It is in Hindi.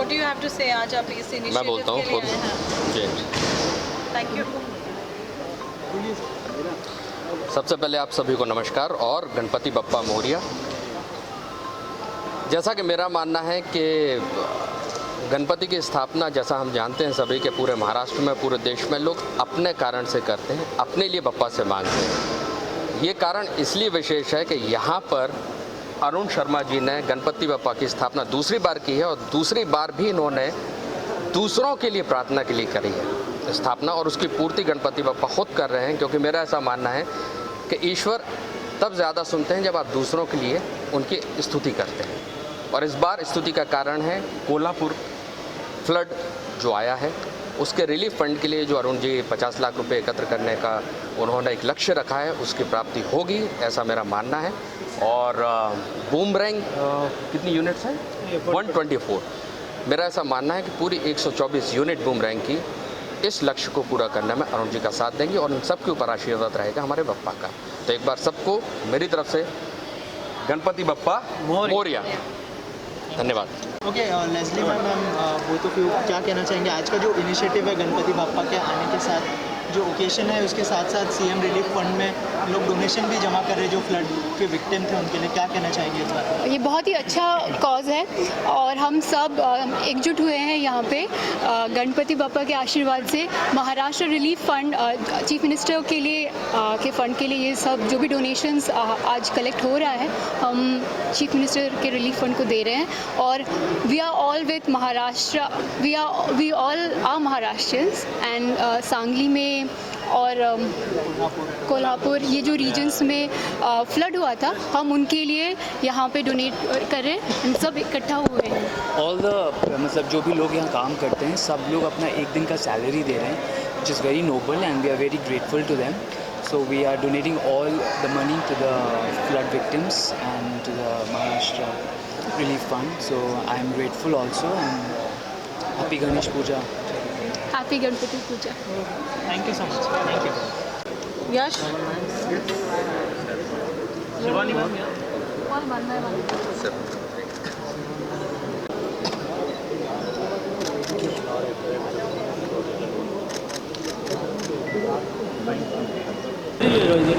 What do you have to say, आज आप इस इनिशिएटिव मैं बोलता हूँ के लिए खुद आए हैं। जी। Thank you. सबसे पहले आप सभी को नमस्कार और गणपति बप्पा मोरिया। जैसा कि मेरा मानना है कि गणपति की स्थापना, जैसा हम जानते हैं सभी के, पूरे महाराष्ट्र में, पूरे देश में लोग अपने कारण से करते हैं, अपने लिए बप्पा से मांगते हैं। ये कारण इसलिए विशेष है कि यहाँ पर अरुण शर्मा जी ने गणपति बप्पा की स्थापना दूसरी बार की है और दूसरी बार भी इन्होंने दूसरों के लिए प्रार्थना के लिए करी है स्थापना, और उसकी पूर्ति गणपति बप्पा खुद कर रहे हैं। क्योंकि मेरा ऐसा मानना है कि ईश्वर तब ज़्यादा सुनते हैं जब आप दूसरों के लिए उनकी स्तुति करते हैं। और इस बार स्तुति का कारण है कोल्हापुर फ्लड जो आया है, उसके रिलीफ फंड के लिए जो अरुण जी 50 लाख रुपए एकत्र करने का उन्होंने एक लक्ष्य रखा है, उसकी प्राप्ति होगी, ऐसा मेरा मानना है। और बूमरैंग कितनी यूनिट्स हैं? 124। मेरा ऐसा मानना है कि पूरी 124 यूनिट बूमरैंग की इस लक्ष्य को पूरा करने में अरुण जी का साथ देंगे और इन सबके ऊपर आशीर्वाद रहेगा हमारे बप्पा का। तो एक बार सबको मेरी तरफ से गणपति बप्पा मोरिया। धन्यवाद। Okay, Leslie ma'am, both of you क्या कहना चाहेंगे? आज का जो इनिशिएटिव है गणपति बप्पा के आने के साथ, जो ओकेशन है उसके साथ साथ सीएम रिलीफ फंड में लोग डोनेशन भी जमा कर रहे हैं जो फ्लड के विक्टिम थे उनके लिए, क्या कहना चाहेंगे इस बात? ये बहुत ही अच्छा कॉज है और हम सब एकजुट हुए हैं यहाँ पे गणपति बप्पा के आशीर्वाद से। Maharashtra relief fund, chief minister के लिए के फंड के लिए ये सब जो भी डोनेशंस आज कलेक्ट हो रहा है, हम चीफ मिनिस्टर के रिलीफ फंड को दे रहे हैं। और we are all with Maharashtra, we all are Maharashtrians and Sangli में और कोल्हापुर, ये जो रीजन्स में फ्लड हुआ था, हम उनके लिए यहाँ पे डोनेट कर रहे हैं। हम सब इकट्ठा हुए हैं। ऑल द मतलब जो भी लोग यहाँ काम करते हैं, सब लोग अपना एक दिन का सैलरी दे रहे हैं, which is very noble and we are very grateful to them. So we are donating all the money to the flood victims and to the Maharashtra Relief Fund. So I am grateful also, and happy Ganesh Puja. Happy Ganpati puja. Thank you so much. Thank you. Yash, Shivani ma'am, इधर ही